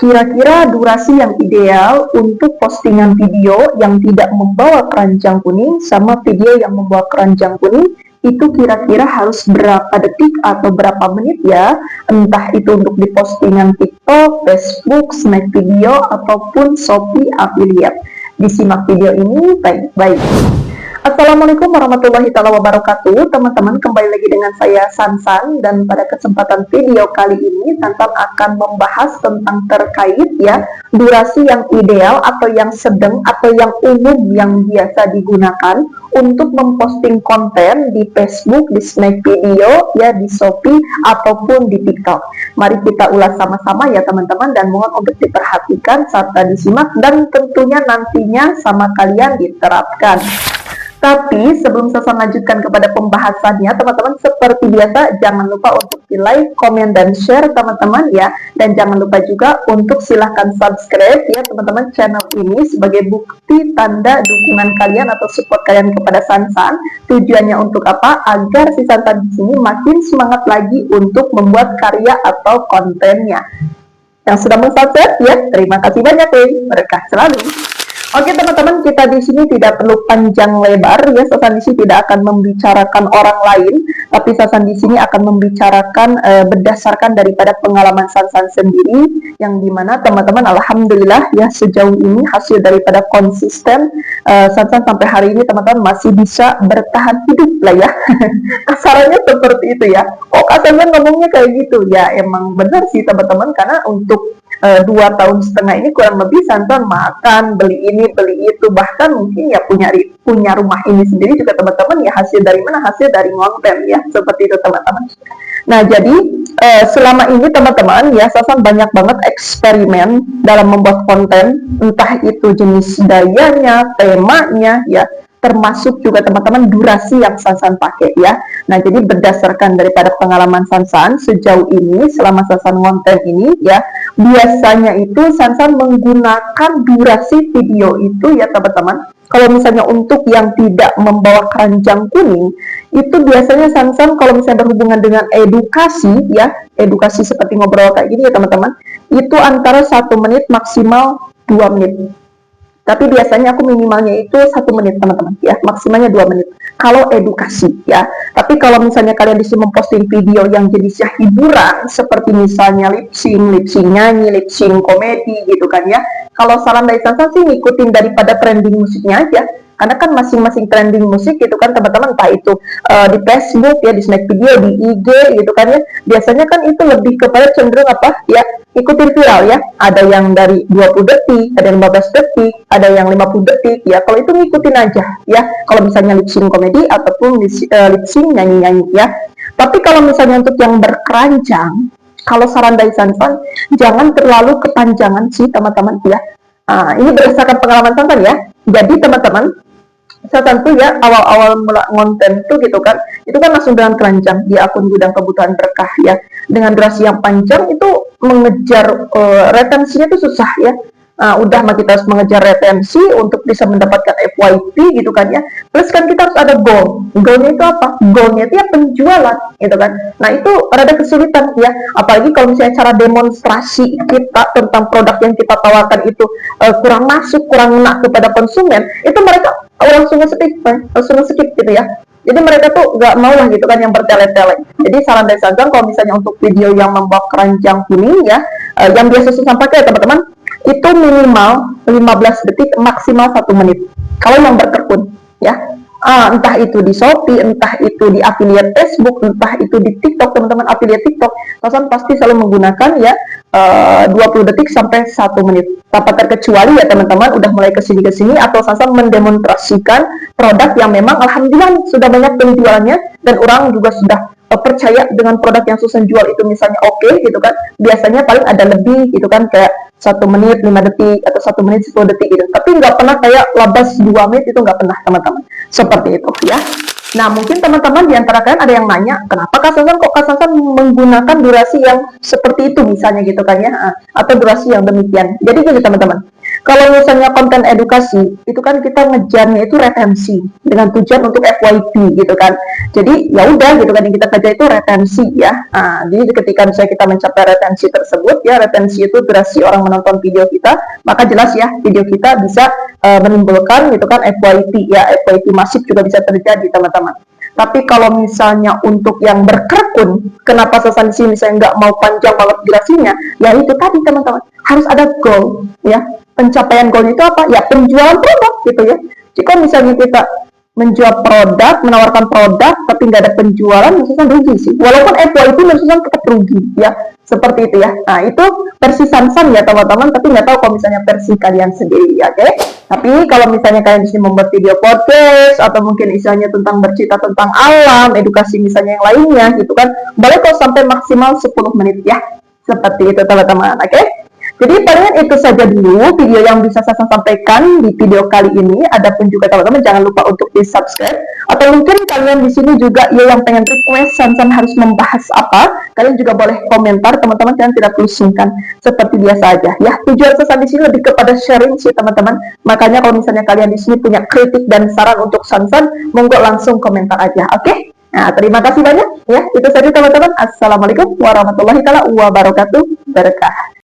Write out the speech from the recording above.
Kira-kira durasi yang ideal untuk postingan video yang tidak membawa keranjang kuning sama video yang membawa keranjang kuning itu kira-kira harus berapa detik atau berapa menit ya? Entah itu untuk di postingan TikTok, Facebook, Snack Video, ataupun Shopee Affiliate. Disimak video ini baik-baik. Assalamualaikum warahmatullahi wabarakatuh. Teman-teman, kembali lagi dengan saya Sansan, dan pada kesempatan video kali ini Sansan akan membahas tentang terkait ya durasi yang ideal atau yang sedang atau yang umum yang biasa digunakan untuk memposting konten di Facebook, di Snack Video, ya di Shopee ataupun di TikTok. Mari kita ulas sama-sama ya teman-teman, dan mohon untuk diperhatikan serta disimak dan tentunya nantinya sama kalian diterapkan. Tapi sebelum saya lanjutkan kepada pembahasannya, teman-teman seperti biasa jangan lupa untuk di like, komen, dan share teman-teman ya. Dan jangan lupa juga untuk silahkan subscribe ya teman-teman channel ini sebagai bukti tanda dukungan kalian atau support kalian kepada Sansan. Tujuannya untuk apa? Agar si Sansan di sini makin semangat lagi untuk membuat karya atau kontennya. Yang sudah mensubscribe ya, terima kasih banyak ya. Berkah selalu. Oke teman-teman, kita di sini tidak perlu panjang lebar ya. Sasan di sini tidak akan membicarakan orang lain, tapi Sasan di sini akan membicarakan berdasarkan daripada pengalaman Sansan sendiri, yang dimana teman-teman alhamdulillah ya sejauh ini hasil daripada konsisten Sansan sampai hari ini teman-teman masih bisa bertahan hidup lah ya. Kasarannya seperti itu ya. Oh Sansan ngomongnya kayak gitu ya, emang benar sih teman-teman, karena untuk 2 tahun setengah ini kurang lebih Sansan makan, beli ini, beli itu, bahkan mungkin ya punya rumah ini sendiri juga teman-teman ya hasil dari mana? Hasil dari konten ya, seperti itu teman-teman. Nah jadi selama ini teman-teman ya Sansan banyak banget eksperimen dalam membuat konten, entah itu jenis gayanya, temanya ya, termasuk juga teman-teman durasi yang Sansan pakai ya. Nah jadi berdasarkan daripada pengalaman Sansan sejauh ini selama Sansan konten ini ya, biasanya itu Sansan menggunakan durasi video itu ya teman-teman. Kalau misalnya untuk yang tidak membawa keranjang kuning, itu biasanya Sansan kalau misalnya berhubungan dengan edukasi ya, edukasi seperti ngobrol kayak gini ya teman-teman, itu antara 1 menit maksimal 2 menit. Tapi biasanya aku minimalnya itu 1 menit teman-teman ya, maksimalnya 2 menit kalau edukasi ya. Tapi kalau misalnya kalian disuruh memposting video yang jenisnya hiburan, seperti misalnya lip sync nyanyi, lip sync komedi gitu kan ya, kalau saran dari Sansan sih ngikutin daripada trending musiknya aja, karena kan masing-masing trending musik gitu kan teman-teman, entah itu di Facebook ya, di Snack Video, di IG gitu kan ya, biasanya kan itu lebih kepada cenderung apa ya, ikutin viral ya. Ada yang dari 20 detik, ada yang 15 detik, ada yang 50 detik ya. Kalau itu ngikutin aja ya, kalau misalnya lip sync komedi ataupun lip sync nyanyi-nyanyi ya. Tapi kalau misalnya untuk yang berkeranjang, kalau saran dari Sansan jangan terlalu kepanjangan sih teman-teman ya. Ini berdasarkan pengalaman Sansan ya. Jadi teman-teman, Sansan tuh ya awal-awal ngonten tuh gitu kan, itu kan langsung dengan keranjang di akun Gudang Kebutuhan Berkah ya, dengan durasi yang panjang itu mengejar retensinya tuh susah ya. Udah mah kita harus mengejar retensi untuk bisa mendapatkan FYP gitu kan ya, plus kan kita harus ada goal. Goalnya itu apa? Goalnya itu ya penjualan gitu kan. Nah itu rada kesulitan ya, apalagi kalau misalnya cara demonstrasi kita tentang produk yang kita tawarkan itu kurang masuk, kurang ngena kepada konsumen, itu mereka langsung skip gitu ya. Jadi mereka tuh nggak mau lah gitu kan yang bertele-tele. Jadi saran dari Sansan kalau misalnya untuk video yang membawa keranjang kuning ya, yang biasa Sansan pakai ya teman-teman, itu minimal 15 detik maksimal 1 menit kalau yang bertekun ya. Entah itu di Shopee, entah itu di affiliate Facebook, entah itu di TikTok teman-teman, affiliate TikTok, Sansan pasti selalu menggunakan ya 20 detik sampai 1 menit. Tanpa terkecuali ya teman-teman udah mulai kesini atau Sansan mendemonstrasikan produk yang memang alhamdulillah sudah banyak penjualannya dan orang juga sudah percaya dengan produk yang Sansan jual itu misalnya oke gitu kan. Biasanya paling ada lebih gitu kan, kayak 1 menit 5 detik atau 1 menit 10 detik gitu. Tapi nggak pernah kayak labas 2 menit, itu nggak pernah teman-teman. Seperti itu ya. Nah mungkin teman-teman diantara kalian ada yang nanya, kenapa Kak Sansan menggunakan durasi yang seperti itu misalnya gitu kan ya, atau durasi yang demikian. Jadi gini teman-teman, Kalau misalnya konten edukasi, itu kan kita ngejarnya itu retensi dengan tujuan untuk FYP gitu kan. Jadi ya udah gitu kan, yang kita kerja itu retensi ya. Nah, jadi ketika misalnya kita mencapai retensi tersebut ya, retensi itu durasi orang menonton video kita, maka jelas ya video kita bisa menimbulkan gitu kan FYP ya, FYP masif juga bisa terjadi teman-teman. Tapi kalau misalnya untuk yang berkerkun, kenapa sesan di sini saya nggak mau panjang banget durasinya? Ya itu tadi teman-teman, harus ada goal ya. Pencapaian goal itu apa? Ya penjualan produk gitu ya. Jika misalnya kita menjual produk, menawarkan produk, tapi nggak ada penjualan, misalnya rugi sih. Walaupun FYP misalnya tetap rugi ya. Seperti itu ya. Nah itu versi Sansan ya teman-teman, tapi nggak tahu kalau misalnya versi kalian sendiri ya, oke? Tapi kalau misalnya kalian di sini membuat video podcast atau mungkin misalnya tentang bercerita tentang alam, edukasi misalnya yang lainnya gitu kan, boleh kok sampai maksimal 10 menit ya. Seperti itu teman-teman, oke? Jadi palingan itu saja dulu video yang bisa saya sampaikan di video kali ini. Adapun juga teman-teman jangan lupa untuk di subscribe. Atau mungkin kalian di sini juga ya yang pengen request Sansan harus membahas apa, kalian juga boleh komentar teman-teman, kalian tidak perlu sungkan seperti biasa aja ya. Tujuan Sansan di sini lebih kepada sharing sih teman-teman. Makanya kalau misalnya kalian di sini punya kritik dan saran untuk Sansan, monggo langsung komentar aja, oke? Nah, terima kasih banyak ya. Itu saja teman-teman. Assalamualaikum warahmatullahi wabarakatuh. Berkah.